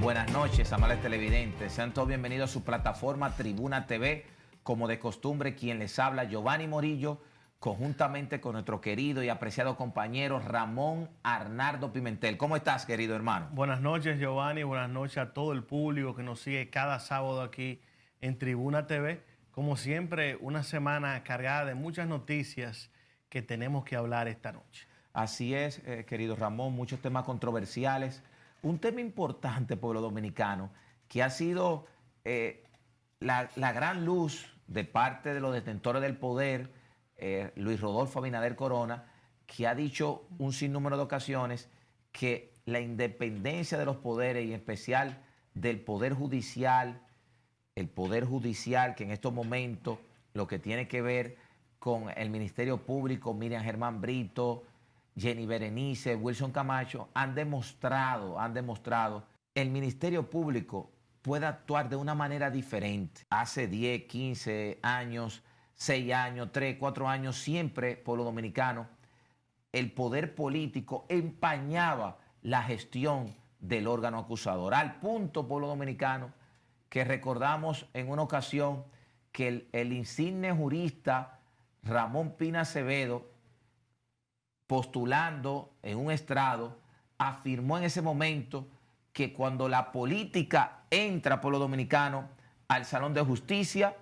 Buenas noches, amables televidentes. Sean todos bienvenidos a su plataforma Tribuna TV. Como de costumbre, quien les habla, Giovanni Morillo, conjuntamente con nuestro querido y apreciado compañero Ramón Arnaldo Pimentel. ¿Cómo estás, querido hermano? Buenas noches, Giovanni. Buenas noches a todo el público que nos sigue cada sábado aquí en Tribuna TV. Como siempre, una semana cargada de muchas noticias que tenemos que hablar esta noche. Así es, querido Ramón, muchos temas controversiales. Un tema importante, pueblo dominicano, que ha sido la gran luz de parte de los detentores del poder, Luis Rodolfo Abinader Corona, que ha dicho un sinnúmero de ocasiones que la independencia de los poderes, y en especial del Poder Judicial, el Poder Judicial, que en estos momentos lo que tiene que ver con el Ministerio Público, Miriam Germán Brito, Jenny Berenice, Wilson Camacho, han demostrado el Ministerio Público puede actuar de una manera diferente. Hace 10, 15 años, 6 años, 3, 4 años, siempre, pueblo dominicano, el poder político empañaba la gestión del órgano acusador. Al punto, pueblo dominicano, que recordamos en una ocasión que el insigne jurista Ramón Pina Acevedo, postulando en un estrado, afirmó en ese momento que cuando la política entra, pueblo dominicano, al salón de justicia,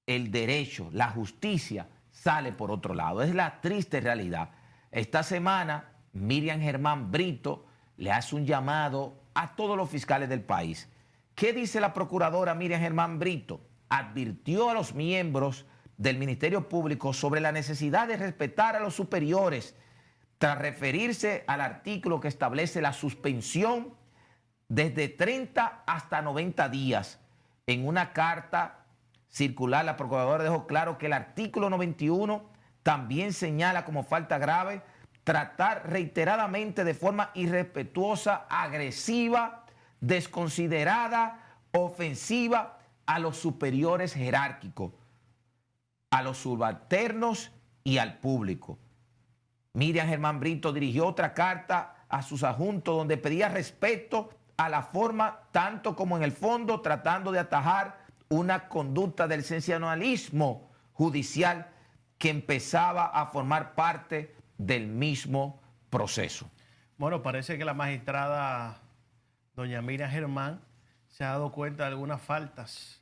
el derecho, la justicia sale por otro lado. Es la triste realidad. Esta semana, Miriam Germán Brito le hace un llamado a todos los fiscales del país. ¿Qué dice la procuradora Miriam Germán Brito? Advirtió a los miembros del Ministerio Público sobre la necesidad de respetar a los superiores, tras referirse al artículo que establece la suspensión desde 30 hasta 90 días. En una carta circular, la procuradora dejó claro que el artículo 91 también señala como falta grave tratar reiteradamente de forma irrespetuosa, agresiva, desconsiderada, ofensiva a los superiores jerárquicos, a los subalternos y al público. Miriam Germán Brito dirigió otra carta a sus adjuntos donde pedía respeto a la forma, tanto como en el fondo, tratando de atajar una conducta del sensacionalismo judicial que empezaba a formar parte del mismo proceso. Bueno, parece que la magistrada doña Miriam Germán se ha dado cuenta de algunas faltas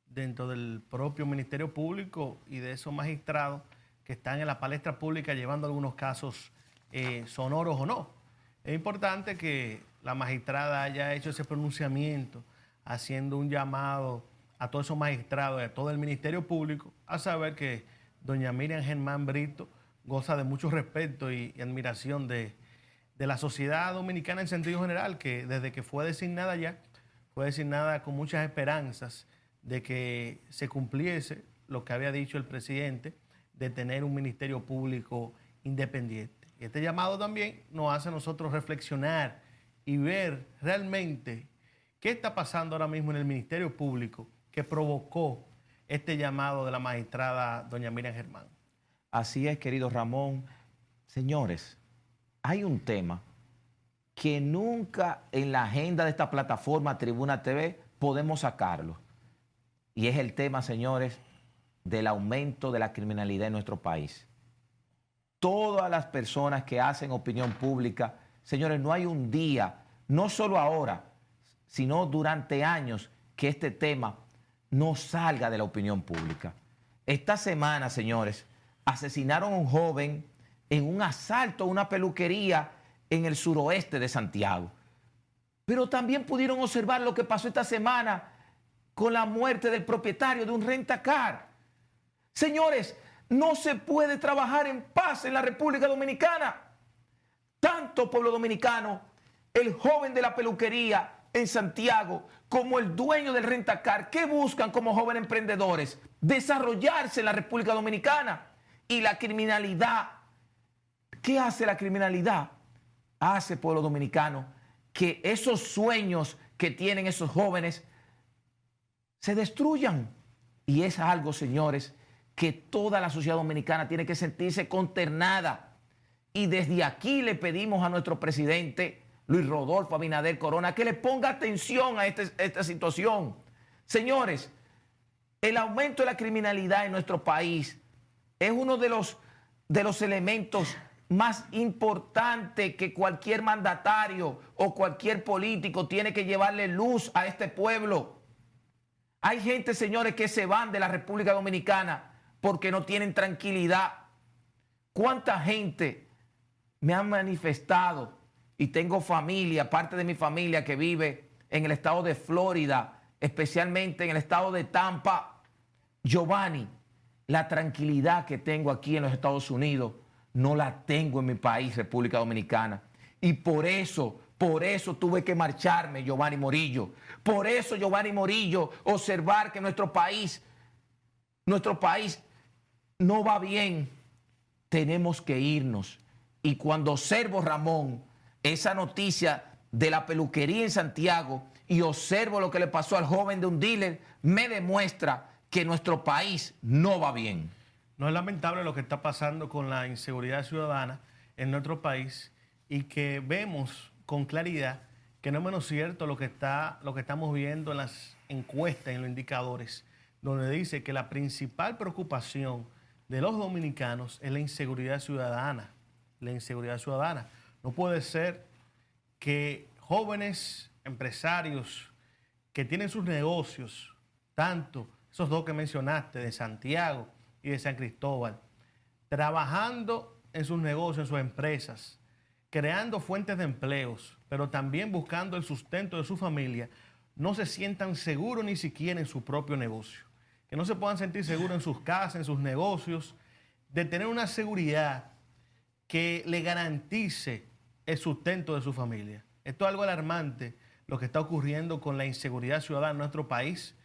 dentro del propio Ministerio Público y de esos magistrados que están en la palestra pública llevando algunos casos sonoros o no. Es importante que la magistrada haya hecho ese pronunciamiento, haciendo un llamado a todos esos magistrados y a todo el Ministerio Público a saber que doña Miriam Germán Brito goza de mucho respeto y admiración de la sociedad dominicana en sentido general, que desde que fue designada ya, fue designada con muchas esperanzas de que se cumpliese lo que había dicho el presidente de tener un Ministerio Público independiente. Y este llamado también nos hace a nosotros reflexionar y ver realmente qué está pasando ahora mismo en el Ministerio Público que provocó este llamado de la magistrada doña Miriam Germán. Así es, querido Ramón. Señores, hay un tema que nunca en la agenda de esta plataforma Tribuna TV podemos sacarlo. Y es el tema, señores, del aumento de la criminalidad en nuestro país. Todas las personas que hacen opinión pública, señores, no hay un día, no solo ahora, sino durante años, que este tema no salga de la opinión pública. Esta semana, señores, asesinaron a un joven en un asalto a una peluquería en el suroeste de Santiago. Pero también pudieron observar lo que pasó esta semana con la muerte del propietario de un rentacar. Señores, no se puede trabajar en paz en la República Dominicana. Tanto pueblo dominicano, el joven de la peluquería en Santiago, como el dueño del rentacar, ¿qué buscan como jóvenes emprendedores? Desarrollarse en la República Dominicana. Y la criminalidad, ¿qué hace la criminalidad? Hace, pueblo dominicano, que esos sueños que tienen esos jóvenes se destruyan. Y es algo, señores, que toda la sociedad dominicana tiene que sentirse consternada. Y desde aquí le pedimos a nuestro presidente Luis Rodolfo Abinader Corona, que le ponga atención a esta situación. Señores, el aumento de la criminalidad en nuestro país es uno de los elementos más importantes que cualquier mandatario o cualquier político tiene que llevarle luz a este pueblo. Hay gente, señores, que se van de la República Dominicana porque no tienen tranquilidad. ¿Cuánta gente me ha manifestado? Y tengo familia, parte de mi familia que vive en el estado de Florida, especialmente en el estado de Tampa. Giovanni, la tranquilidad que tengo aquí en los Estados Unidos no la tengo en mi país, República Dominicana. Y por eso tuve que marcharme, Giovanni Morillo. Por eso, Giovanni Morillo, observar que nuestro país no va bien. Tenemos que irnos. Y cuando observo, Ramón, esa noticia de la peluquería en Santiago y observo lo que le pasó al joven de un dealer, me demuestra que nuestro país no va bien. No, es lamentable lo que está pasando con la inseguridad ciudadana en nuestro país y que vemos con claridad que no es menos cierto lo que estamos viendo en las encuestas, en los indicadores, donde dice que la principal preocupación de los dominicanos es la inseguridad ciudadana. La inseguridad ciudadana. No puede ser que jóvenes empresarios que tienen sus negocios, tanto esos dos que mencionaste, de Santiago y de San Cristóbal, trabajando en sus negocios, en sus empresas, creando fuentes de empleos, pero también buscando el sustento de su familia, no se sientan seguros ni siquiera en su propio negocio. Que no se puedan sentir seguros en sus casas, en sus negocios, de tener una seguridad que le garantice el sustento de su familia. Esto es algo alarmante, lo que está ocurriendo con la inseguridad ciudadana en nuestro país,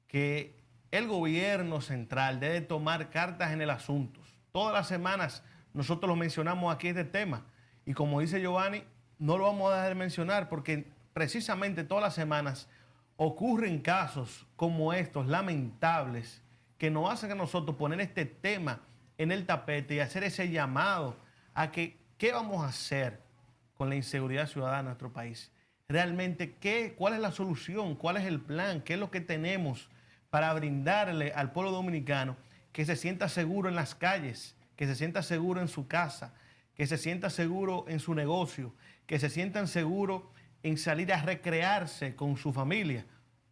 que el gobierno central debe tomar cartas en el asunto. Todas las semanas nosotros lo mencionamos aquí este tema, y como dice Giovanni, no lo vamos a dejar de mencionar porque precisamente todas las semanas ocurren casos como estos lamentables que nos hacen a nosotros poner este tema en el tapete y hacer ese llamado a que qué vamos a hacer con la inseguridad ciudadana en nuestro país. Realmente, ¿cuál es la solución? ¿Cuál es el plan? ¿Qué es lo que tenemos para brindarle al pueblo dominicano que se sienta seguro en las calles, que se sienta seguro en su casa, que se sienta seguro en su negocio, que se sientan seguros en salir a recrearse con su familia?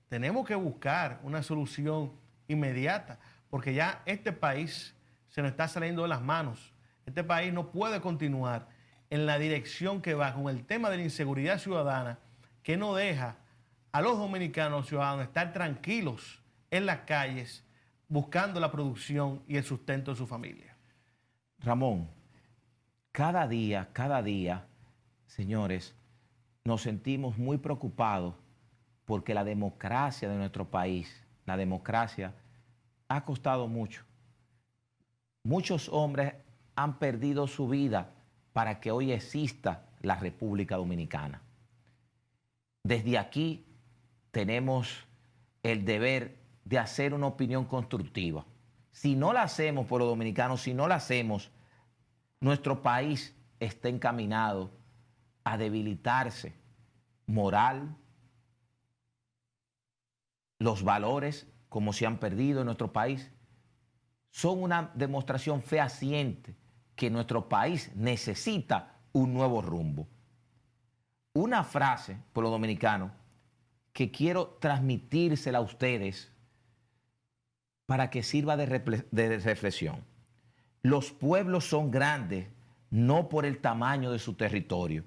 Tenemos que buscar una solución inmediata, porque ya este país se nos está saliendo de las manos. Este país no puede continuar en la dirección que va con el tema de la inseguridad ciudadana, que no deja a los dominicanos ciudadanos estar tranquilos en las calles buscando la producción y el sustento de su familia. Ramón, cada día, señores, nos sentimos muy preocupados porque la democracia de nuestro país, la democracia, ha costado mucho. Muchos hombres han perdido su vida para que hoy exista la República Dominicana. Desde aquí tenemos el deber de hacer una opinión constructiva. Si no la hacemos por los dominicanos, si no la hacemos, nuestro país está encaminado a debilitarse moral, los valores, como se han perdido en nuestro país, son una demostración fehaciente que nuestro país necesita un nuevo rumbo. Una frase, pueblo dominicano, que quiero transmitírsela a ustedes para que sirva de reflexión. Los pueblos son grandes no por el tamaño de su territorio,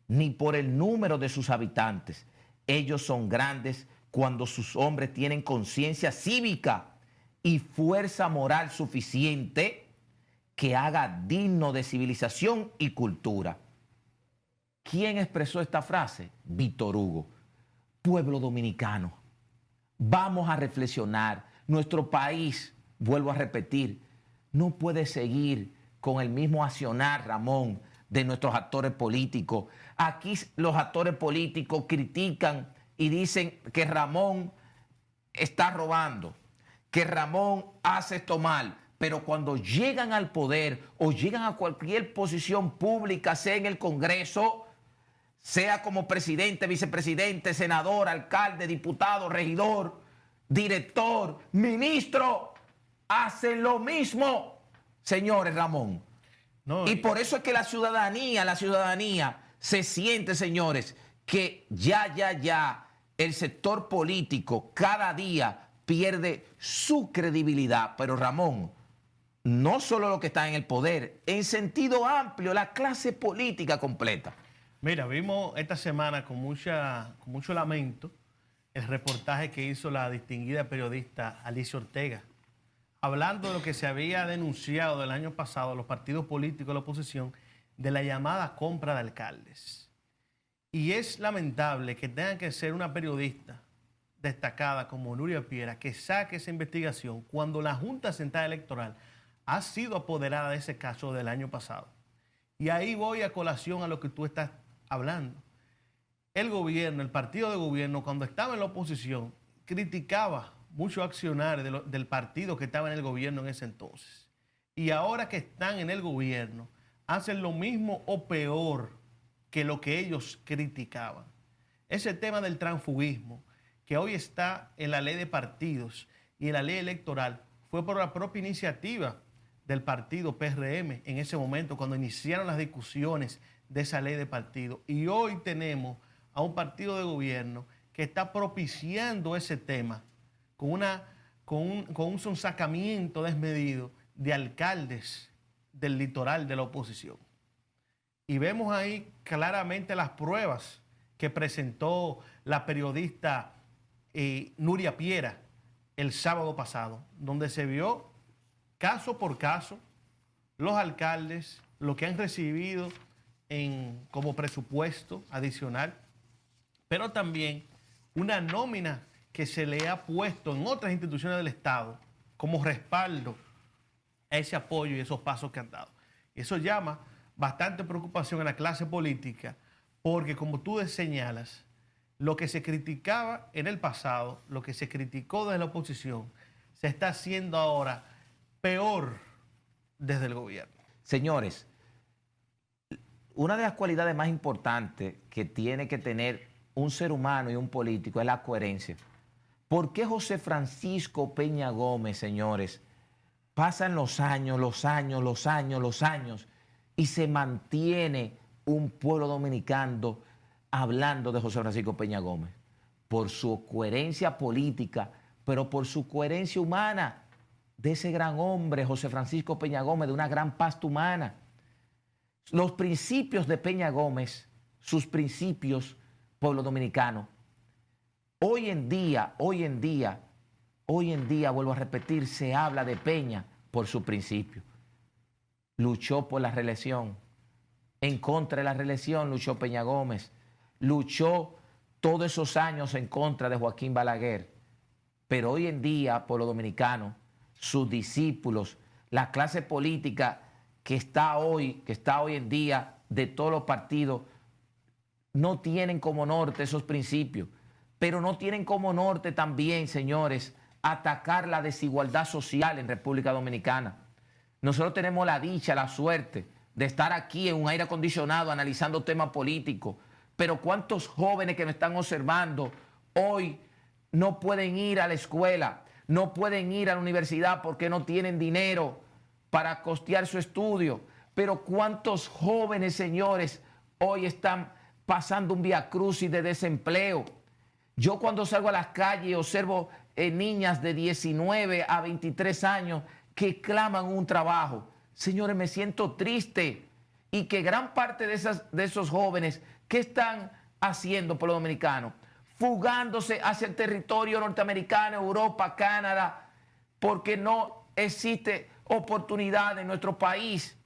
ni por el número de sus habitantes. Ellos son grandes cuando sus hombres tienen conciencia cívica y fuerza moral suficiente que haga digno de civilización y cultura. ¿Quién expresó esta frase? Víctor Hugo. Pueblo dominicano, vamos a reflexionar. Nuestro país, vuelvo a repetir, no puede seguir con el mismo accionar, Ramón, de nuestros actores políticos. Aquí los actores políticos critican y dicen que Ramón está robando, que Ramón hace esto mal, pero cuando llegan al poder o llegan a cualquier posición pública, sea en el Congreso, sea como presidente, vicepresidente, senador, alcalde, diputado, regidor, director, ministro, hacen lo mismo, señores Ramón. No, Y por eso es que la ciudadanía se siente, señores, que ya el sector político cada día pierde su credibilidad. Pero Ramón, no solo los que están en el poder, en sentido amplio, la clase política completa. mira, vimos esta semana con mucho lamento el reportaje que hizo la distinguida periodista Alicia Ortega, hablando de lo que se había denunciado del año pasado a los partidos políticos de la oposición de la llamada compra de alcaldes. Y es lamentable que tenga que ser una periodista destacada como Nuria Piera que saque esa investigación cuando la Junta Central Electoral ha sido apoderada de ese caso del año pasado. Y ahí voy a colación a lo que tú estás hablando. El gobierno, el partido de gobierno, cuando estaba en la oposición, criticaba muchos accionarios del partido que estaba en el gobierno en ese entonces. Y ahora que están en el gobierno, hacen lo mismo o peor que lo que ellos criticaban. Ese tema del transfugismo, que hoy está en la ley de partidos y en la ley electoral, fue por la propia iniciativa del partido PRM en ese momento, cuando iniciaron las discusiones de esa ley de partido. Y hoy tenemos a un partido de gobierno que está propiciando ese tema con un sonsacamiento desmedido de alcaldes del litoral de la oposición. Y vemos ahí claramente las pruebas que presentó la periodista Nuria Piera el sábado pasado, donde se vio caso por caso los alcaldes, lo que han recibido como presupuesto adicional, pero también una nómina que se le ha puesto en otras instituciones del Estado como respaldo a ese apoyo y esos pasos que han dado. Y eso llama bastante preocupación en la clase política, porque como tú señalas, lo que se criticaba en el pasado, lo que se criticó desde la oposición, se está haciendo ahora peor desde el gobierno. Señores, una de las cualidades más importantes que tiene que tener un ser humano y un político es la coherencia. ¿Por qué José Francisco Peña Gómez, señores, pasan los años y se mantiene un pueblo dominicano hablando de José Francisco Peña Gómez? Por su coherencia política, pero por su coherencia humana, de ese gran hombre, José Francisco Peña Gómez, de una gran pasta humana. Los principios de Peña Gómez, sus principios, pueblo dominicano, hoy en día, vuelvo a repetir, se habla de Peña por su principio. Luchó por la reelección, en contra de la reelección luchó Peña Gómez, luchó todos esos años en contra de Joaquín Balaguer, pero hoy en día, pueblo dominicano, sus discípulos, la clase política que está hoy en día de todos los partidos, no tienen como norte esos principios, pero no tienen como norte también, señores, atacar la desigualdad social en República Dominicana. Nosotros tenemos la dicha, la suerte de estar aquí en un aire acondicionado analizando temas políticos, pero ¿cuántos jóvenes que nos están observando hoy no pueden ir a la escuela, no pueden ir a la universidad porque no tienen dinero para costear su estudio? Pero ¿cuántos jóvenes, señores, hoy están pasando un viacrucis de desempleo? Yo cuando salgo a las calles observo niñas de 19 a 23 años que claman un trabajo. Señores, me siento triste. Y que gran parte de esos jóvenes, ¿qué están haciendo por lo dominicano? Fugándose hacia el territorio norteamericano, Europa, Canadá, porque no existe oportunidad en nuestro país.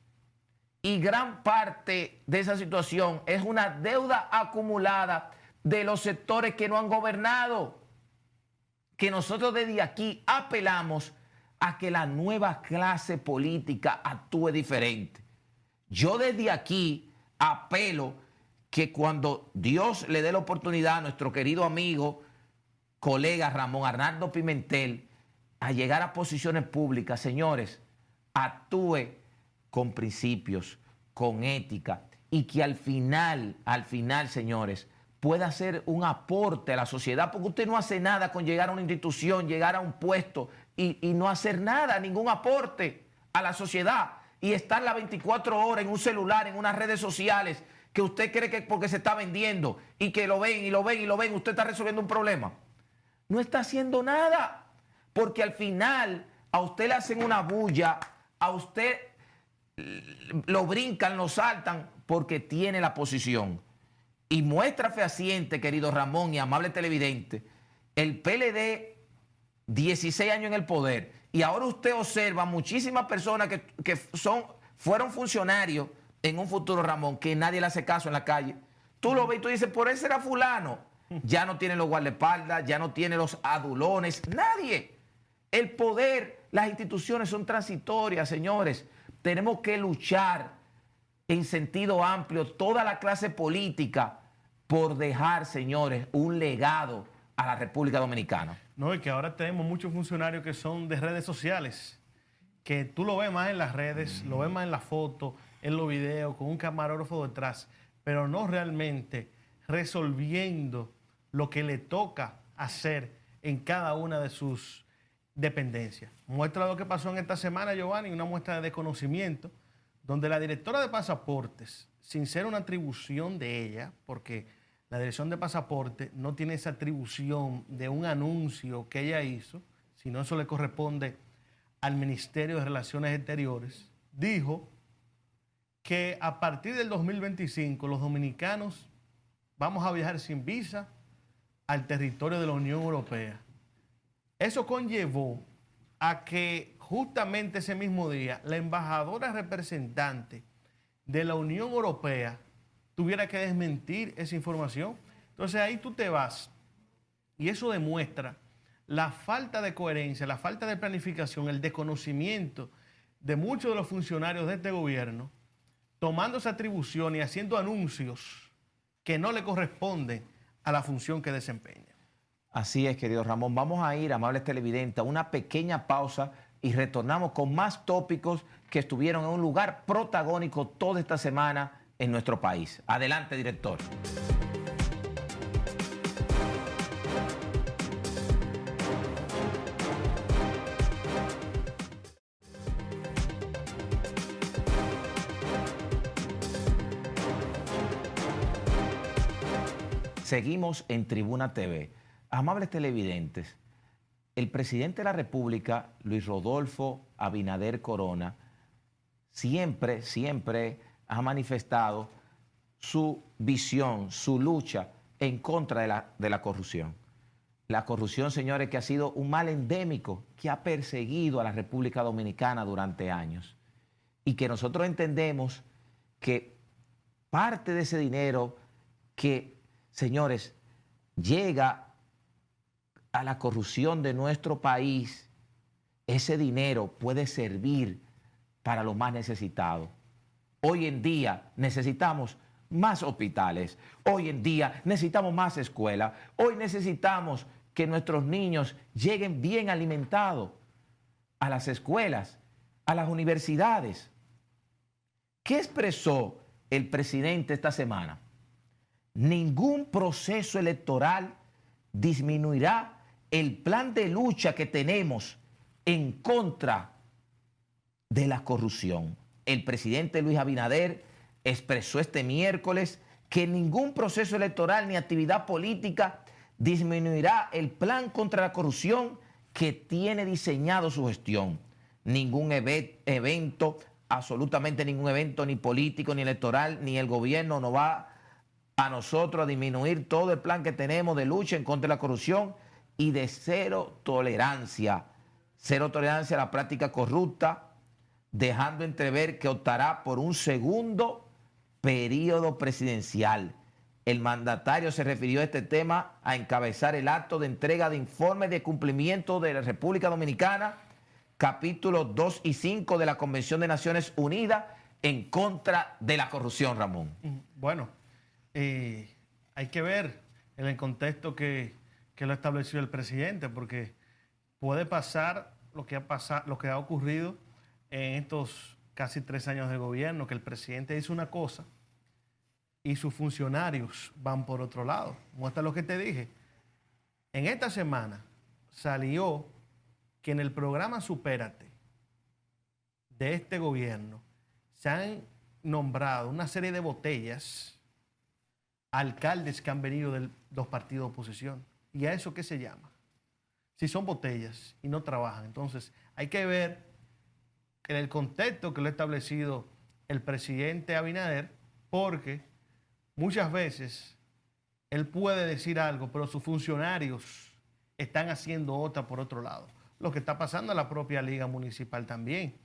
Y gran parte de esa situación es una deuda acumulada de los sectores que no han gobernado, que nosotros desde aquí apelamos a que la nueva clase política actúe diferente. Yo desde aquí apelo que cuando Dios le dé la oportunidad a nuestro querido amigo, colega Ramón Arnaldo Pimentel, a llegar a posiciones públicas, señores, actúe con principios, con ética y que al final, señores, pueda hacer un aporte a la sociedad, porque usted no hace nada con llegar a una institución, llegar a un puesto y no hacer nada, ningún aporte a la sociedad y estar las 24 horas en un celular, en unas redes sociales, que usted cree que porque se está vendiendo y que lo ven y lo ven y lo ven, usted está resolviendo un problema. No está haciendo nada, porque al final a usted le hacen una bulla, a usted lo brincan, lo saltan porque tiene la posición. Y muestra fehaciente, querido Ramón y amable televidente, el PLD 16 años en el poder y ahora usted observa muchísimas personas que fueron funcionarios en un futuro, Ramón, que nadie le hace caso en la calle. Tú lo ves y tú dices, por ese era fulano. Ya no tiene los guardaespaldas, ya no tiene los adulones, nadie. El poder, las instituciones son transitorias, señores. Tenemos que luchar en sentido amplio, toda la clase política, por dejar, señores, un legado a la República Dominicana. No, y que ahora tenemos muchos funcionarios que son de redes sociales, que tú lo ves más en las redes, lo ves más en la foto, en los videos, con un camarógrafo detrás, pero no realmente resolviendo lo que le toca hacer en cada una de sus dependencias. Muestra lo que pasó en esta semana, Giovanni, una muestra de desconocimiento, donde la directora de pasaportes, sin ser una atribución de ella, porque la dirección de pasaporte no tiene esa atribución de un anuncio que ella hizo, sino eso le corresponde al Ministerio de Relaciones Exteriores, dijo que a partir del 2025 los dominicanos vamos a viajar sin visa al territorio de la Unión Europea. Eso conllevó a que justamente ese mismo día la embajadora representante de la Unión Europea tuviera que desmentir esa información. Entonces ahí tú te vas y eso demuestra la falta de coherencia, la falta de planificación, el desconocimiento de muchos de los funcionarios de este gobierno, tomando esa atribución y haciendo anuncios que no le corresponden a la función que desempeña. Así es, querido Ramón. Vamos a ir, amables televidentes, a una pequeña pausa y retornamos con más tópicos que estuvieron en un lugar protagónico toda esta semana en nuestro país. Adelante, director. Seguimos en Tribuna TV. Amables televidentes, el presidente de la República, Luis Rodolfo Abinader Corona, siempre ha manifestado su visión, su lucha en contra de la corrupción. La corrupción, señores, que ha sido un mal endémico que ha perseguido a la República Dominicana durante años y que nosotros entendemos que parte de ese dinero que, señores, llega a la corrupción de nuestro país, ese dinero puede servir para los más necesitados. Hoy en día necesitamos más hospitales, hoy en día necesitamos más escuelas, hoy necesitamos que nuestros niños lleguen bien alimentados a las escuelas, a las universidades. ¿Qué expresó el presidente esta semana? Ningún proceso electoral disminuirá el plan de lucha que tenemos en contra de la corrupción. El presidente Luis Abinader expresó este miércoles que ningún proceso electoral ni actividad política disminuirá el plan contra la corrupción que tiene diseñado su gestión. Ningún evento, absolutamente ningún evento, ni político, ni electoral, ni el gobierno nos va a nosotros a disminuir todo el plan que tenemos de lucha en contra de la corrupción y de cero tolerancia a la práctica corrupta, dejando entrever que optará por un segundo periodo presidencial. El mandatario se refirió a este tema a encabezar el acto de entrega de informes de cumplimiento de la República Dominicana, capítulos 2 y 5 de la Convención de Naciones Unidas en contra de la corrupción, Ramón. Bueno, hay que ver en el contexto que lo estableció el presidente, porque puede pasar lo que ha ocurrido en estos casi 3 años de gobierno, que el presidente dice una cosa y sus funcionarios van por otro lado. Muestra lo que te dije. En esta semana salió que en el programa Supérate de este gobierno se han nombrado una serie de botellas a alcaldes que han venido de los partidos de oposición. ¿Y a eso qué se llama? Si son botellas y no trabajan. Entonces hay que ver en el contexto que lo ha establecido el presidente Abinader, porque muchas veces él puede decir algo, pero sus funcionarios están haciendo otra por otro lado. Lo que está pasando en la propia Liga Municipal también,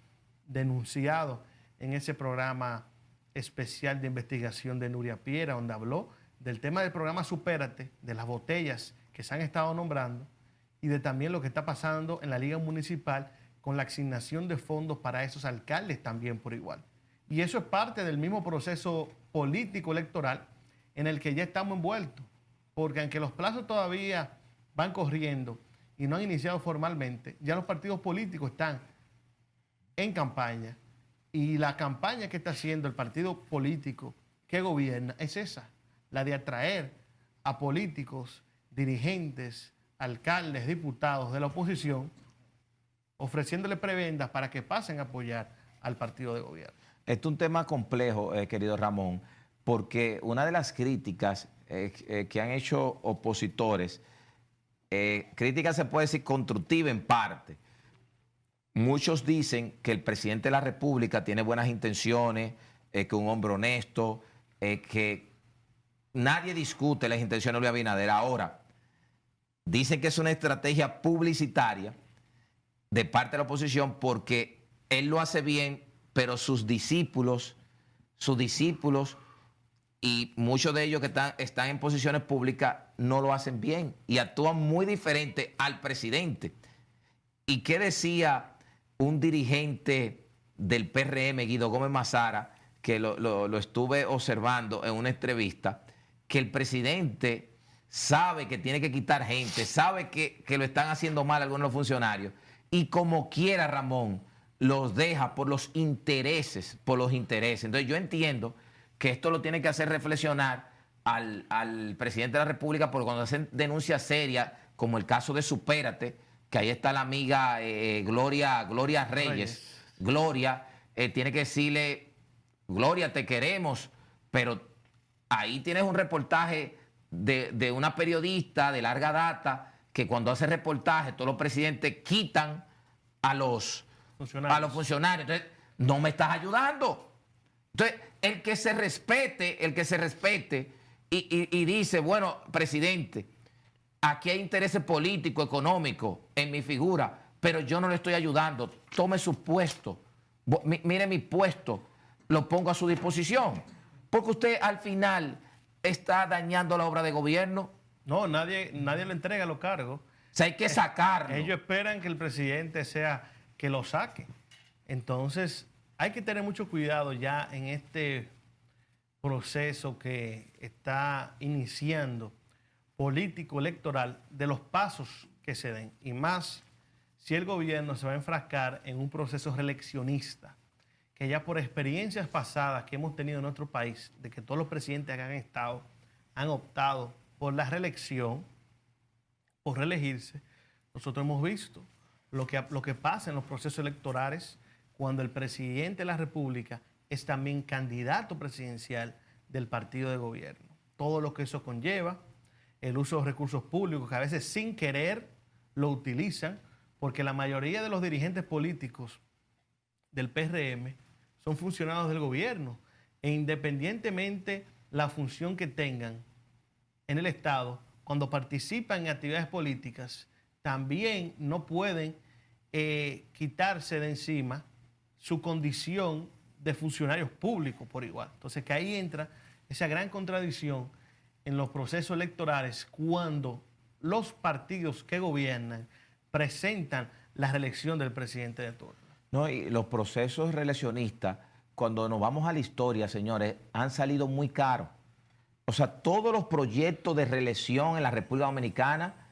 denunciado en ese programa especial de investigación de Nuria Piera, donde habló del tema del programa Supérate, de las botellas que se han estado nombrando y de también lo que está pasando en la Liga Municipal con la asignación de fondos para esos alcaldes también por igual. Y eso es parte del mismo proceso político electoral en el que ya estamos envueltos, porque aunque los plazos todavía van corriendo y no han iniciado formalmente, ya los partidos políticos están en campaña y la campaña que está haciendo el partido político que gobierna es esa, la de atraer a políticos, dirigentes, alcaldes, diputados de la oposición, ofreciéndole prebendas para que pasen a apoyar al partido de gobierno. Este es un tema complejo, querido Ramón, porque una de las críticas que han hecho opositores, crítica se puede decir constructiva en parte. Muchos dicen que el presidente de la República tiene buenas intenciones, que es un hombre honesto, que nadie discute las intenciones de Luis Abinader. Ahora, dicen que es una estrategia publicitaria de parte de la oposición porque él lo hace bien, pero sus discípulos y muchos de ellos que están en posiciones públicas no lo hacen bien y actúan muy diferente al presidente. ¿Y qué decía un dirigente del PRM, Guido Gómez Mazara, que lo estuve observando en una entrevista, que el presidente sabe que tiene que quitar gente, sabe que lo están haciendo mal algunos de los funcionarios y como quiera, Ramón, los deja por los intereses, Entonces yo entiendo que esto lo tiene que hacer reflexionar al presidente de la República, porque cuando hacen denuncias serias, como el caso de Supérate, que ahí está la amiga Gloria Reyes. Gloria tiene que decirle, Gloria, te queremos, pero ahí tienes un reportaje de una periodista de larga data que cuando hace reportaje todos los presidentes quitan a los funcionarios. Entonces, no me estás ayudando. Entonces, el que se respete y dice, bueno, presidente, aquí hay intereses políticos, económicos en mi figura, pero yo no le estoy ayudando. Tome su puesto. Mire mi puesto, lo pongo a su disposición. Porque usted al final está dañando la obra de gobierno. No, nadie le entrega los cargos. O sea, hay que sacarlo. Ellos esperan que el presidente sea que lo saque. Entonces, hay que tener mucho cuidado ya en este proceso que está iniciando político electoral de los pasos que se den. Y más si el gobierno se va a enfrascar en un proceso reeleccionista, que ya por experiencias pasadas que hemos tenido en nuestro país, de que todos los presidentes que han estado han optado por la reelección, por reelegirse, nosotros hemos visto lo que pasa en los procesos electorales cuando el presidente de la República es también candidato presidencial del partido de gobierno. Todo lo que eso conlleva, el uso de los recursos públicos, que a veces sin querer lo utilizan, porque la mayoría de los dirigentes políticos del PRM son funcionarios del gobierno, e independientemente la función que tengan en el Estado, cuando participan en actividades políticas, también no pueden quitarse de encima su condición de funcionarios públicos por igual. Entonces, que ahí entra esa gran contradicción en los procesos electorales cuando los partidos que gobiernan presentan la reelección del presidente de turno. No, y los procesos reeleccionistas, cuando nos vamos a la historia, señores, han salido muy caros. O sea, todos los proyectos de reelección en la República Dominicana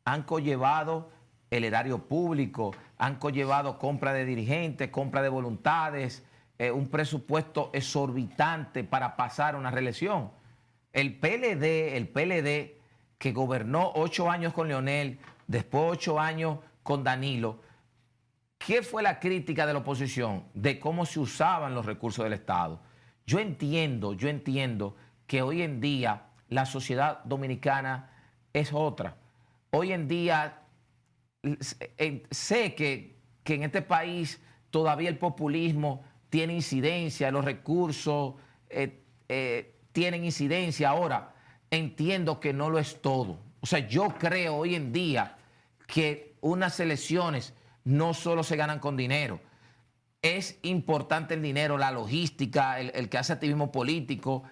han conllevado el erario público, han conllevado compra de dirigentes, compra de voluntades, un presupuesto exorbitante para pasar una reelección. El PLD que gobernó 8 años con Leonel, después 8 años con Danilo, ¿qué fue la crítica de la oposición? De cómo se usaban los recursos del Estado. Yo entiendo que hoy en día la sociedad dominicana es otra. Hoy en día sé que en este país todavía el populismo tiene incidencia, los recursos tienen incidencia. Ahora, entiendo que no lo es todo. O sea, yo creo hoy en día que unas elecciones no solo se ganan con dinero. Es importante el dinero, la logística, el que hace activismo político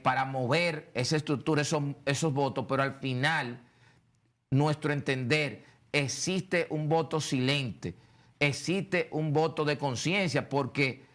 para mover esa estructura, esos votos, pero al final, nuestro entender, existe un voto silente, existe un voto de conciencia, porque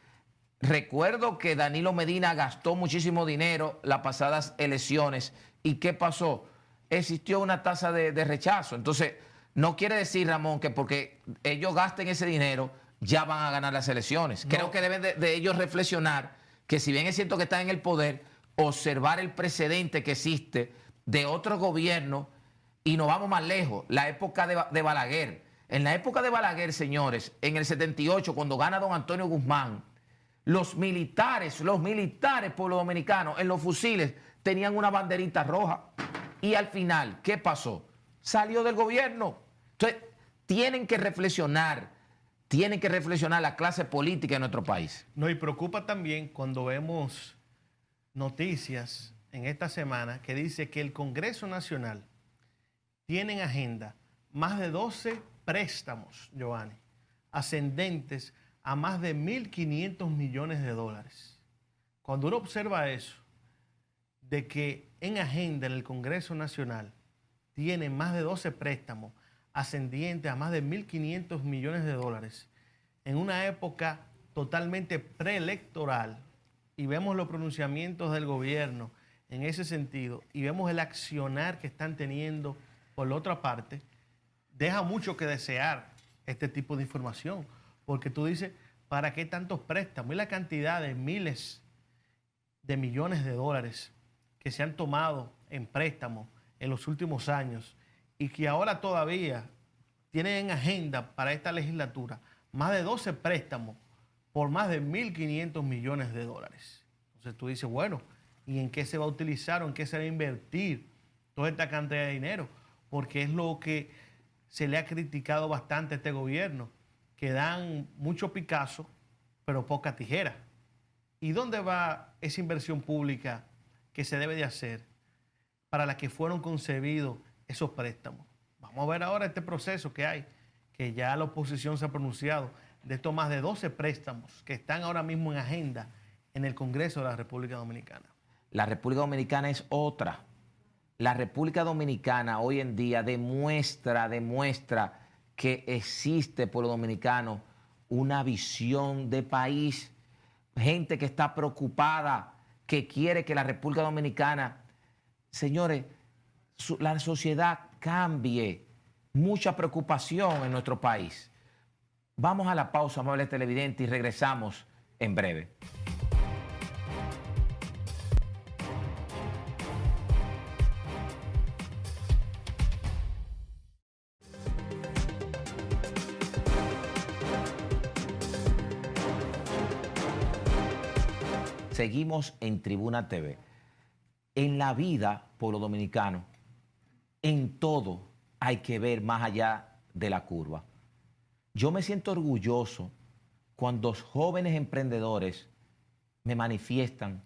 recuerdo que Danilo Medina gastó muchísimo dinero las pasadas elecciones. ¿Y qué pasó? Existió una tasa de rechazo. Entonces, no quiere decir, Ramón, que porque ellos gasten ese dinero, ya van a ganar las elecciones. No. Creo que deben de ellos reflexionar que si bien es cierto que están en el poder, observar el precedente que existe de otros gobiernos, y nos vamos más lejos, la época de Balaguer. En la época de Balaguer, señores, en el 78, cuando gana don Antonio Guzmán, los militares, pueblo dominicano, en los fusiles tenían una banderita roja. Y al final, ¿qué pasó? Salió del gobierno. Entonces, tienen que reflexionar la clase política de nuestro país. No, y preocupa también cuando vemos noticias en esta semana que dice que el Congreso Nacional tiene en agenda más de 12 préstamos, Giovanni, ascendentes a más de 1.500 millones de dólares. Cuando uno observa eso, de que en agenda en el Congreso Nacional tienen más de 12 préstamos ascendientes a más de 1.500 millones de dólares, en una época totalmente preelectoral, y vemos los pronunciamientos del gobierno en ese sentido, y vemos el accionar que están teniendo por la otra parte, deja mucho que desear este tipo de información, porque tú dices, ¿para qué tantos préstamos? Y la cantidad de miles de millones de dólares que se han tomado en préstamos en los últimos años y que ahora todavía tienen en agenda para esta legislatura más de 12 préstamos por más de 1.500 millones de dólares. Entonces tú dices, bueno, ¿y en qué se va a utilizar o en qué se va a invertir toda esta cantidad de dinero? Porque es lo que se le ha criticado bastante a este gobierno, que dan mucho Picasso, pero poca tijera. ¿Y dónde va esa inversión pública que se debe de hacer para la que fueron concebidos esos préstamos? Vamos a ver ahora este proceso que hay, que ya la oposición se ha pronunciado, de estos más de 12 préstamos que están ahora mismo en agenda en el Congreso de la República Dominicana. La República Dominicana es otra. La República Dominicana hoy en día demuestra que existe, pueblo dominicano, una visión de país, gente que está preocupada, que quiere que la República Dominicana, señores, la sociedad cambie. Mucha preocupación en nuestro país. Vamos a la pausa, amables televidentes, y regresamos en breve. Seguimos en Tribuna TV. En la vida, pueblo dominicano, en todo hay que ver más allá de la curva. Yo me siento orgulloso cuando jóvenes emprendedores me manifiestan,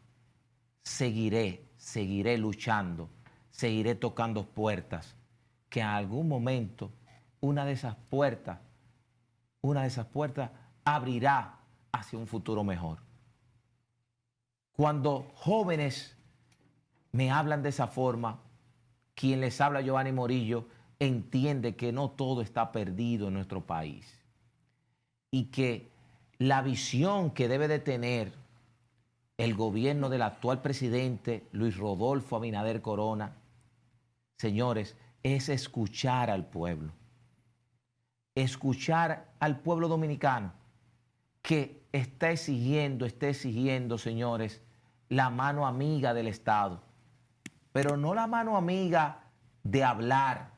seguiré luchando, seguiré tocando puertas, que en algún momento una de esas puertas abrirá hacia un futuro mejor. Cuando jóvenes me hablan de esa forma, quien les habla, Giovanni Morillo, entiende que no todo está perdido en nuestro país y que la visión que debe de tener el gobierno del actual presidente Luis Rodolfo Abinader Corona, señores, es escuchar al pueblo dominicano, que está exigiendo, señores, la mano amiga del Estado. Pero no la mano amiga de hablar,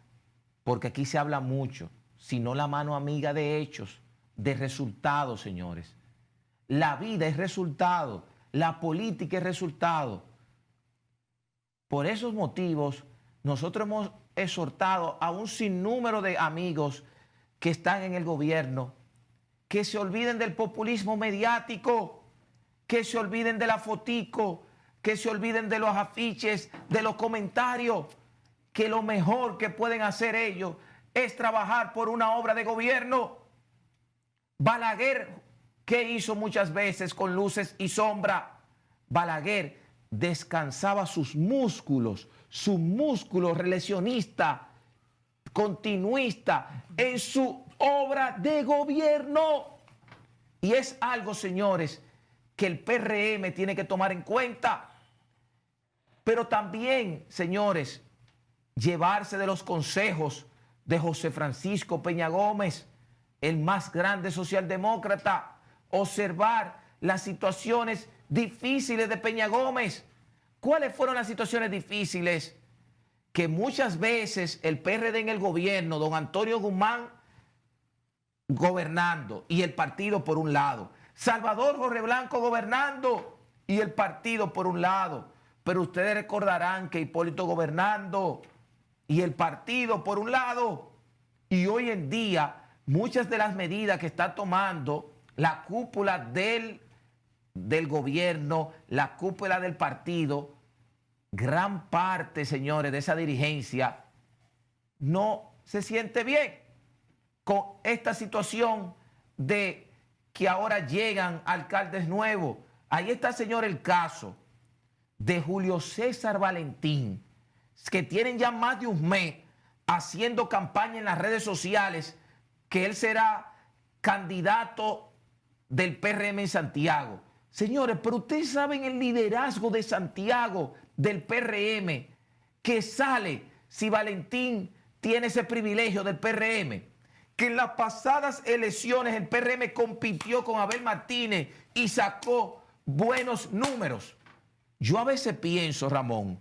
porque aquí se habla mucho, sino la mano amiga de hechos, de resultados, señores. La vida es resultado, la política es resultado. Por esos motivos, nosotros hemos exhortado a un sinnúmero de amigos que están en el gobierno que se olviden del populismo mediático, que se olviden de la fotico, que se olviden de los afiches, de los comentarios, que lo mejor que pueden hacer ellos es trabajar por una obra de gobierno. Balaguer, ¿qué hizo muchas veces con luces y sombra? Balaguer descansaba sus músculos, su músculo reeleccionista, continuista, en su obra de gobierno. Y es algo, señores, que el PRM tiene que tomar en cuenta. Pero también, señores, llevarse de los consejos de José Francisco Peña Gómez, el más grande socialdemócrata, observar las situaciones difíciles de Peña Gómez. ¿Cuáles fueron las situaciones difíciles? Que muchas veces el PRD en el gobierno, don Antonio Guzmán gobernando y el partido por un lado, Salvador Jorge Blanco gobernando y el partido por un lado, pero ustedes recordarán que Hipólito gobernando y el partido por un lado, y hoy en día muchas de las medidas que está tomando la cúpula del gobierno, la cúpula del partido, gran parte, señores, de esa dirigencia no se siente bien con esta situación de que ahora llegan alcaldes nuevos. Ahí está, señor, el caso de Julio César Valentín, que tienen ya más de un mes haciendo campaña en las redes sociales que él será candidato del PRM en Santiago. Señores, pero ustedes saben el liderazgo de Santiago, del PRM, que sale si Valentín tiene ese privilegio del PRM, que en las pasadas elecciones el PRM compitió con Abel Martínez y sacó buenos números. Yo a veces pienso, Ramón,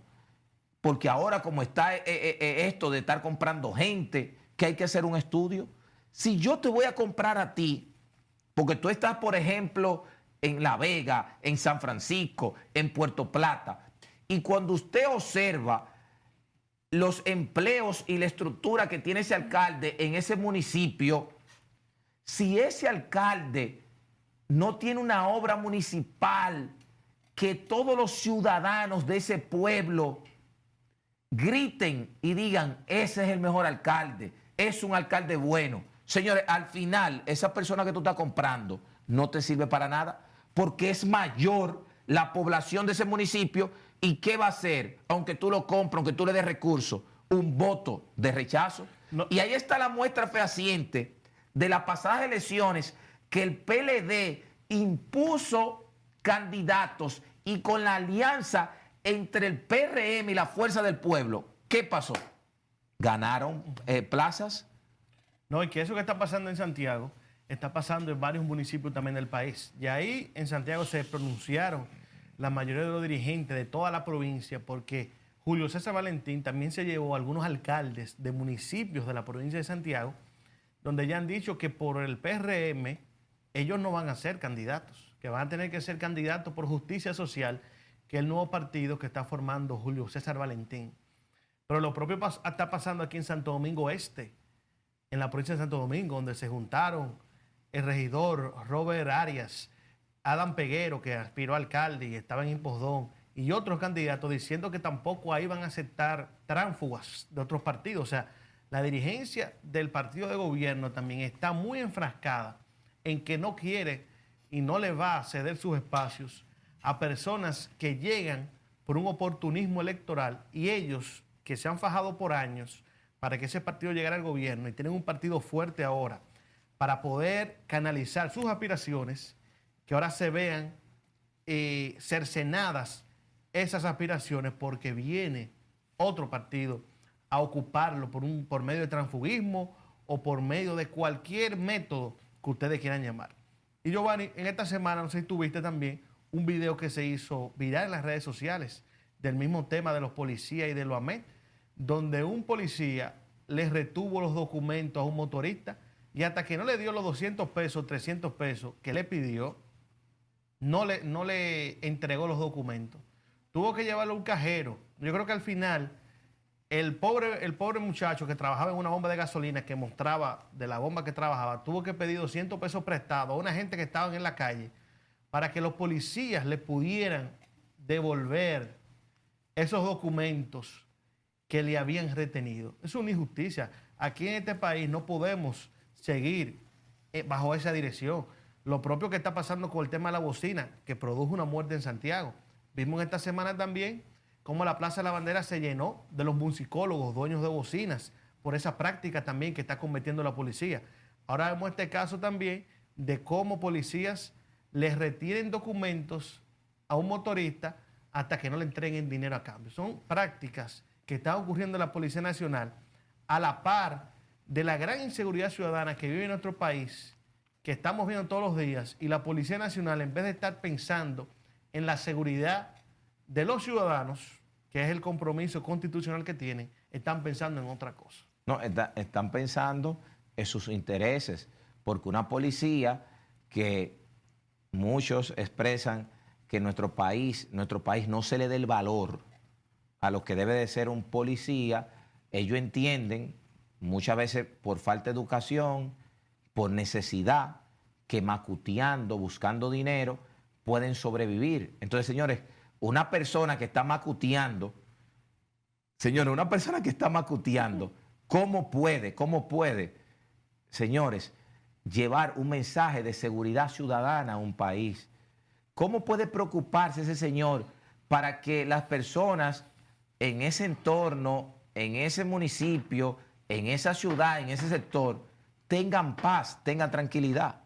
porque ahora como está esto de estar comprando gente, que hay que hacer un estudio. Si yo te voy a comprar a ti, porque tú estás, por ejemplo, en La Vega, en San Francisco, en Puerto Plata, y cuando usted observa los empleos y la estructura que tiene ese alcalde en ese municipio, si ese alcalde no tiene una obra municipal que todos los ciudadanos de ese pueblo griten y digan, ese es el mejor alcalde, es un alcalde bueno. Señores, al final, esa persona que tú estás comprando no te sirve para nada porque es mayor la población de ese municipio. ¿Y qué va a hacer, aunque tú lo compres, aunque tú le des recursos? Un voto de rechazo. No. Y ahí está la muestra fehaciente de las pasadas elecciones que el PLD impuso candidatos y con la alianza entre el PRM y la Fuerza del Pueblo. ¿Qué pasó? ¿Ganaron plazas? No, y que eso que está pasando en Santiago está pasando en varios municipios también del país. Y ahí en Santiago se pronunciaron la mayoría de los dirigentes de toda la provincia, porque Julio César Valentín también se llevó a algunos alcaldes de municipios de la provincia de Santiago, donde ya han dicho que por el PRM ellos no van a ser candidatos, que van a tener que ser candidatos por Justicia Social, que es el nuevo partido que está formando Julio César Valentín. Pero lo propio está pasando aquí en Santo Domingo Este, en la provincia de Santo Domingo, donde se juntaron el regidor Robert Arias, Adam Peguero, que aspiró a alcalde y estaba en Impostón, y otros candidatos diciendo que tampoco ahí van a aceptar tránsfugas de otros partidos. O sea, la dirigencia del partido de gobierno también está muy enfrascada en que no quiere y no le va a ceder sus espacios a personas que llegan por un oportunismo electoral, y ellos que se han fajado por años para que ese partido llegara al gobierno y tienen un partido fuerte ahora para poder canalizar sus aspiraciones, que ahora se vean cercenadas esas aspiraciones porque viene otro partido a ocuparlo por medio de transfugismo o por medio de cualquier método que ustedes quieran llamar. Y Giovanni, en esta semana, no sé si tuviste también un video que se hizo viral en las redes sociales del mismo tema de los policías y de los AMET, donde un policía le retuvo los documentos a un motorista y hasta que no le dio los 200 pesos, 300 pesos que le pidió, no le entregó los documentos. Tuvo que llevarlo a un cajero. Yo creo que al final el pobre muchacho que trabajaba en una bomba de gasolina que mostraba de la bomba que trabajaba, tuvo que pedir 200 pesos prestados a una gente que estaban en la calle para que los policías le pudieran devolver esos documentos que le habían retenido. Es una injusticia. Aquí en este país no podemos seguir bajo esa dirección. Lo propio que está pasando con el tema de la bocina, que produjo una muerte en Santiago. Vimos esta semana también cómo la Plaza de la Bandera se llenó de los musicólogos, dueños de bocinas, por esa práctica también que está cometiendo la policía. Ahora vemos este caso también de cómo policías les retiren documentos a un motorista hasta que no le entreguen dinero a cambio. Son prácticas que están ocurriendo en la Policía Nacional a la par de la gran inseguridad ciudadana que vive en nuestro país, que estamos viendo todos los días, y la Policía Nacional, en vez de estar pensando en la seguridad de los ciudadanos, que es el compromiso constitucional que tienen, están pensando en otra cosa. No, están pensando en sus intereses, porque una policía que muchos expresan que en nuestro país no se le dé el valor a lo que debe de ser un policía, ellos entienden, muchas veces por falta de educación, por necesidad, que macuteando, buscando dinero, pueden sobrevivir. Entonces, señores, una persona que está macuteando, ¿cómo puede, señores, llevar un mensaje de seguridad ciudadana a un país? ¿Cómo puede preocuparse ese señor para que las personas en ese entorno, en ese municipio, en esa ciudad, en ese sector, tengan paz, tengan tranquilidad?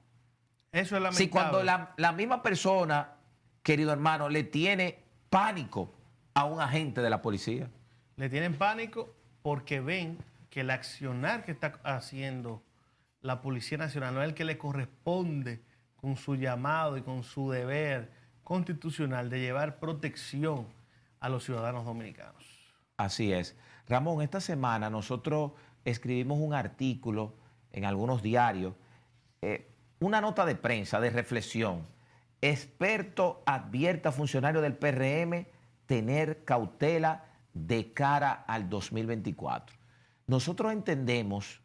Eso es lamentable. Si cuando la misma persona, querido hermano, le tiene pánico a un agente de la policía. Le tienen pánico porque ven que el accionar que está haciendo la Policía Nacional no es el que le corresponde con su llamado y con su deber constitucional de llevar protección a los ciudadanos dominicanos. Así es. Ramón, esta semana nosotros escribimos un artículo en algunos diarios, una nota de prensa de reflexión. Experto advierte a funcionarios del PRM tener cautela de cara al 2024. Nosotros entendemos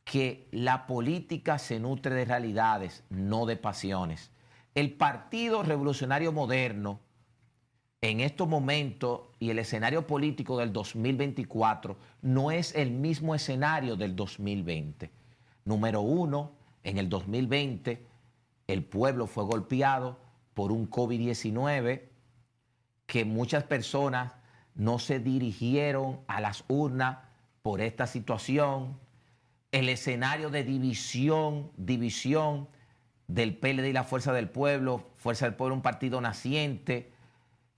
que la política se nutre de realidades, no de pasiones. El Partido Revolucionario Moderno, en estos momentos y el escenario político del 2024 no es el mismo escenario del 2020. Número uno, en el 2020 el pueblo fue golpeado por un COVID-19 que muchas personas no se dirigieron a las urnas por esta situación. El escenario de división del PLD y la Fuerza del Pueblo, un partido naciente,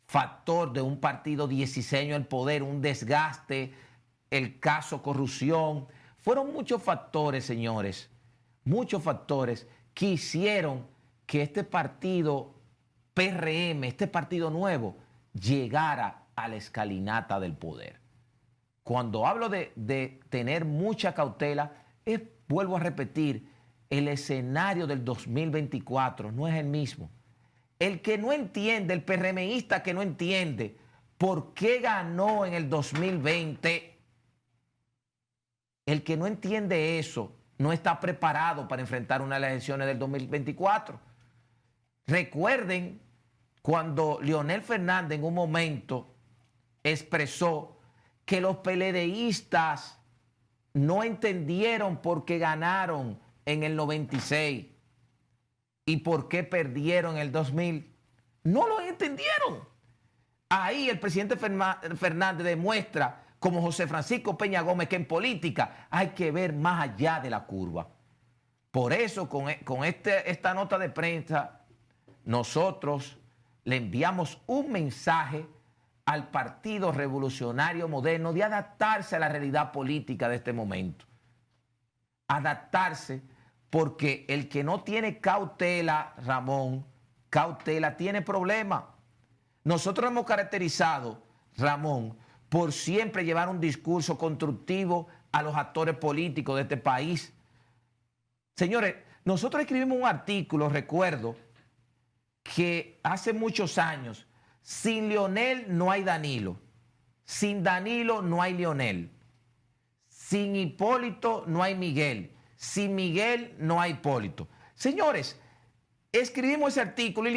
factor de un partido 16 años en el poder, un desgaste, el caso corrupción. Fueron muchos factores, señores, muchos factores que hicieron que este partido PRM, este partido nuevo, llegara a la escalinata del poder. Cuando hablo de tener mucha cautela, vuelvo a repetir, el escenario del 2024 no es el mismo. El que no entiende, el PRMista que no entiende por qué ganó en el 2020, el que no entiende eso, no está preparado para enfrentar unas elecciones del 2024. Recuerden cuando Leonel Fernández en un momento expresó que los PLDistas no entendieron por qué ganaron en el 96 y por qué perdieron en el 2000. No lo entendieron. Ahí el presidente Fernández demuestra, como José Francisco Peña Gómez, que en política hay que ver más allá de la curva. Por eso, con esta nota de prensa, nosotros le enviamos un mensaje al Partido Revolucionario Moderno de adaptarse a la realidad política de este momento. Adaptarse, porque el que no tiene cautela, Ramón, cautela tiene problemas. Nosotros hemos caracterizado, Ramón, por siempre llevar un discurso constructivo a los actores políticos de este país. Señores, nosotros escribimos un artículo, recuerdo, que hace muchos años, sin Leonel no hay Danilo, sin Danilo no hay Leonel, sin Hipólito no hay Miguel, sin Miguel no hay Hipólito. Señores, escribimos ese artículo y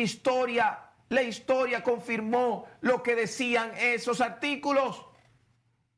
la historia confirmó lo que decían esos artículos.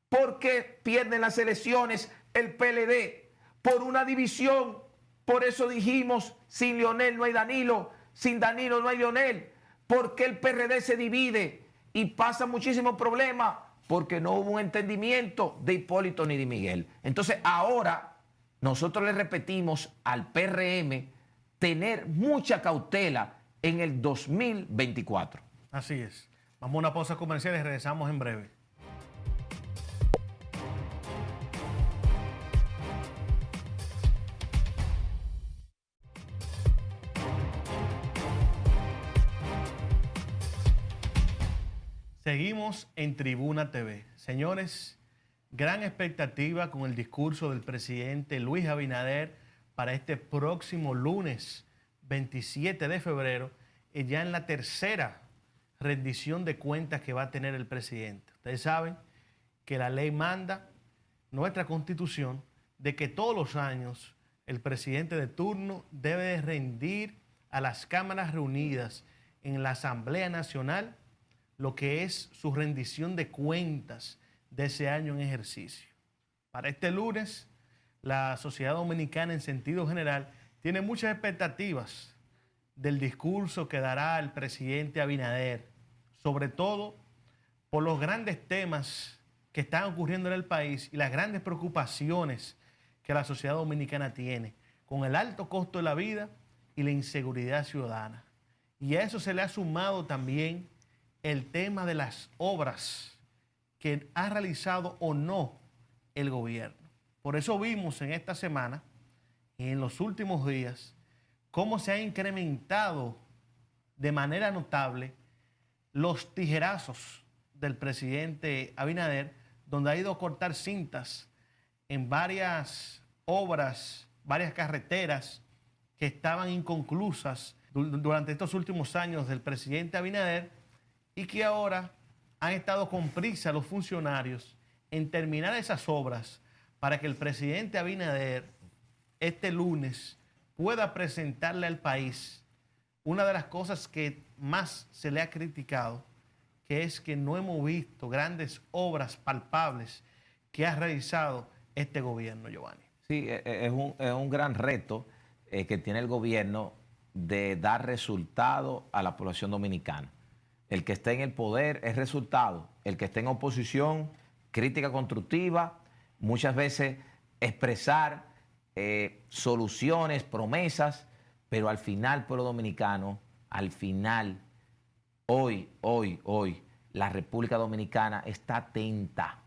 ¿Por qué pierden las elecciones el PLD? Por una división. Por eso dijimos, sin Leonel no hay Danilo, sin Danilo no hay Leonel. ¿Por qué el PRD se divide y pasa muchísimos problemas? Porque no hubo un entendimiento de Hipólito ni de Miguel. Entonces ahora nosotros le repetimos al PRM tener mucha cautela en el 2024. Así es. Vamos a una pausa comercial y regresamos en breve. Seguimos en Tribuna TV. Señores, gran expectativa con el discurso del presidente Luis Abinader para este próximo lunes 27 de febrero, y ya en la tercera rendición de cuentas que va a tener el presidente. Ustedes saben que la ley manda, nuestra Constitución, de que todos los años el presidente de turno debe de rendir a las cámaras reunidas en la Asamblea Nacional lo que es su rendición de cuentas de ese año en ejercicio. Para este lunes, la sociedad dominicana en sentido general tiene muchas expectativas del discurso que dará el presidente Abinader, sobre todo por los grandes temas que están ocurriendo en el país y las grandes preocupaciones que la sociedad dominicana tiene con el alto costo de la vida y la inseguridad ciudadana. Y a eso se le ha sumado también el tema de las obras que ha realizado o no el gobierno. Por eso vimos en esta semana, en los últimos días, cómo se ha incrementado de manera notable los tijerazos del presidente Abinader, donde ha ido a cortar cintas en varias obras, varias carreteras que estaban inconclusas durante estos últimos años del presidente Abinader, y que ahora han estado con prisa los funcionarios en terminar esas obras para que el presidente Abinader este lunes pueda presentarle al país una de las cosas que más se le ha criticado, que es que no hemos visto grandes obras palpables que ha realizado este gobierno, Giovanni. Sí, es un gran reto que tiene el gobierno de dar resultado a la población dominicana. El que esté en el poder es resultado. El que esté en oposición, crítica constructiva, muchas veces expresar soluciones, promesas, pero al final, pueblo dominicano, al final, hoy, la República Dominicana está atenta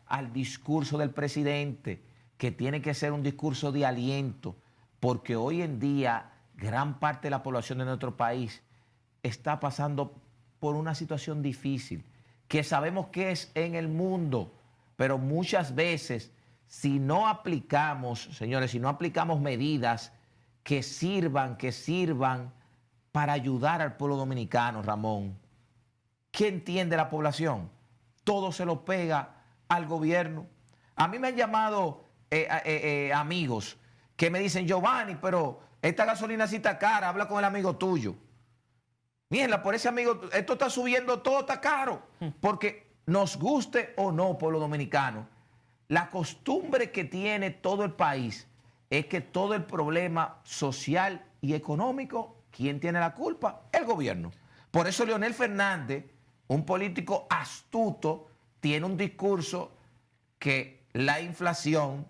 al discurso del presidente, que tiene que ser un discurso de aliento, porque hoy en día gran parte de la población de nuestro país está pasando por una situación difícil, que sabemos que es en el mundo, pero muchas veces, si no aplicamos, señores, si no aplicamos medidas que sirvan para ayudar al pueblo dominicano, Ramón, ¿qué entiende la población? Todo se lo pega al gobierno. A mí me han llamado amigos que me dicen, Giovanni, pero esta gasolina sí está cara, habla con el amigo tuyo. Mierda, por ese amigo, esto está subiendo, todo está caro. Porque nos guste o no, pueblo dominicano, la costumbre que tiene todo el país es que todo el problema social y económico, ¿quién tiene la culpa? El gobierno. Por eso Leonel Fernández, un político astuto, tiene un discurso que la inflación,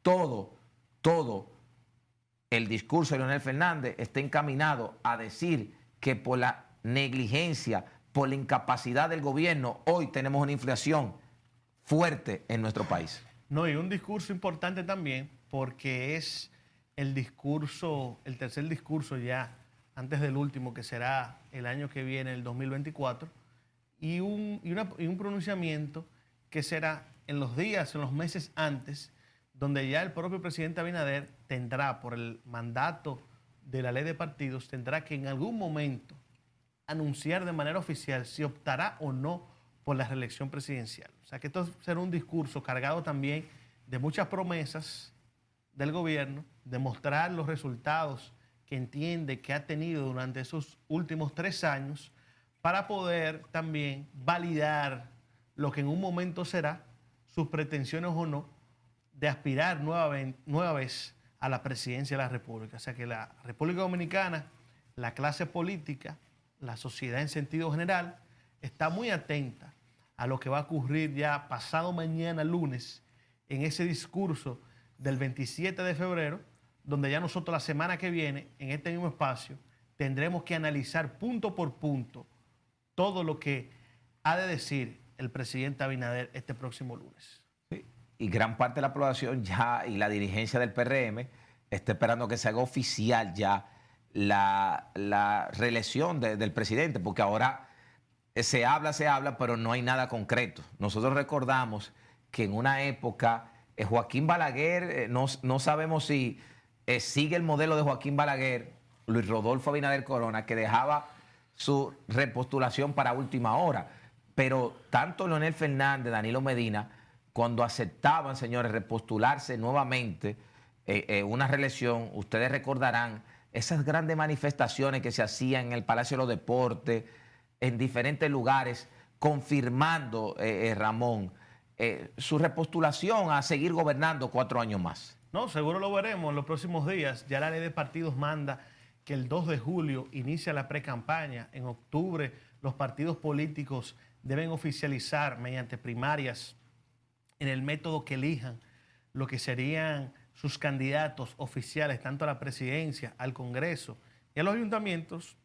todo el discurso de Leonel Fernández está encaminado a decir que por la negligencia, por la incapacidad del gobierno, hoy tenemos una inflación fuerte en nuestro país. No, y un discurso importante también, porque es el discurso, el tercer discurso ya, antes del último, que será el año que viene, el 2024, y un pronunciamiento que será en los días, en los meses antes, donde ya el propio presidente Abinader tendrá, por el mandato de la ley de partidos, tendrá que en algún momento anunciar de manera oficial si optará o no por la reelección presidencial. O sea que esto será un discurso cargado también de muchas promesas del gobierno, de mostrar los resultados que entiende que ha tenido durante esos últimos 3 años, para poder también validar lo que en un momento será sus pretensiones o no de aspirar nueva vez a la presidencia de la República. O sea que la República Dominicana, la clase política, la sociedad en sentido general, está muy atenta a lo que va a ocurrir ya pasado mañana lunes en ese discurso del 27 de febrero, donde ya nosotros la semana que viene, en este mismo espacio, tendremos que analizar punto por punto todo lo que ha de decir el presidente Abinader este próximo lunes. Sí. Y gran parte de la población ya y la dirigencia del PRM está esperando que se haga oficial ya la reelección del presidente, porque ahora se habla, pero no hay nada concreto. Nosotros recordamos que en una época Joaquín Balaguer, no sabemos si sigue el modelo de Joaquín Balaguer, Luis Rodolfo Abinader Corona, que dejaba su repostulación para última hora. Pero tanto Leonel Fernández, Danilo Medina, cuando aceptaban, señores, repostularse nuevamente una reelección, ustedes recordarán esas grandes manifestaciones que se hacían en el Palacio de los Deportes, en diferentes lugares, confirmando, Ramón, su repostulación a seguir gobernando 4 años más. No, seguro lo veremos en los próximos días. Ya la ley de partidos manda que el 2 de julio inicia la precampaña. En octubre los partidos políticos deben oficializar mediante primarias en el método que elijan lo que serían sus candidatos oficiales, tanto a la presidencia, al Congreso y a los ayuntamientos.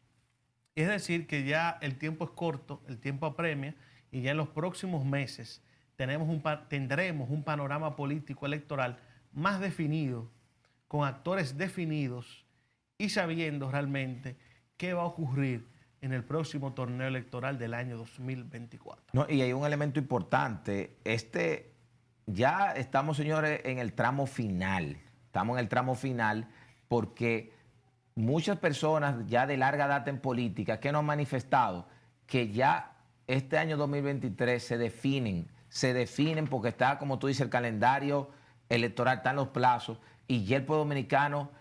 Es decir, que ya el tiempo es corto, el tiempo apremia, y ya en los próximos meses tendremos un panorama político electoral más definido, con actores definidos y sabiendo realmente qué va a ocurrir en el próximo torneo electoral del año 2024. No, y hay un elemento importante. Ya estamos, señores, en el tramo final. Estamos en el tramo final porque muchas personas ya de larga data en política que nos han manifestado que ya este año 2023 se definen porque está, como tú dices, el calendario electoral, están los plazos, y ya el pueblo dominicano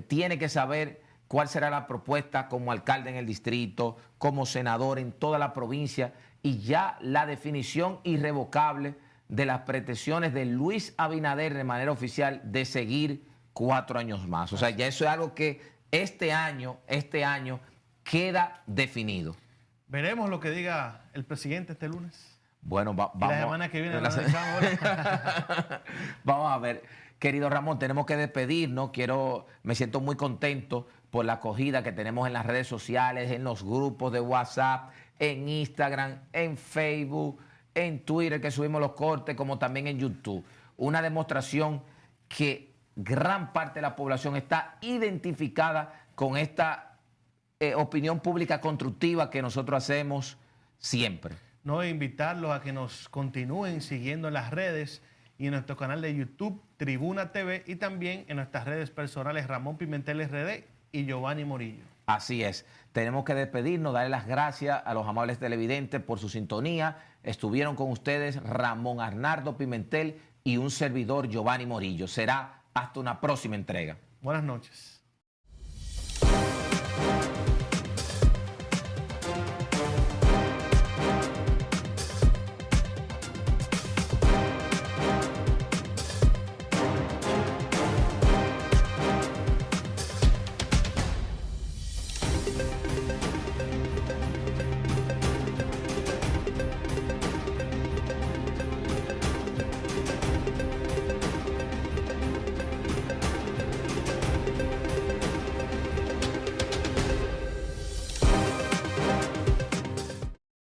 tiene que saber cuál será la propuesta como alcalde en el distrito, como senador en toda la provincia, y ya la definición irrevocable de las pretensiones de Luis Abinader de manera oficial de seguir 4 años más. O sea, ya eso es algo que este año queda definido. Veremos lo que diga el presidente este lunes. Bueno, vamos. La semana que viene lo analizamos. Vamos a ver. Querido Ramón, tenemos que despedirnos. Me siento muy contento por la acogida que tenemos en las redes sociales, en los grupos de WhatsApp, en Instagram, en Facebook, en Twitter, que subimos los cortes, como también en YouTube. Una demostración que gran parte de la población está identificada con esta opinión pública constructiva que nosotros hacemos siempre. No, invitarlos a que nos continúen siguiendo en las redes y en nuestro canal de YouTube, Tribuna TV, y también en nuestras redes personales, Ramón Pimentel RD y Giovanni Morillo. Así es. Tenemos que despedirnos, darle las gracias a los amables televidentes por su sintonía. Estuvieron con ustedes Ramón Arnaldo Pimentel y un servidor, Giovanni Morillo. Será hasta una próxima entrega. Buenas noches.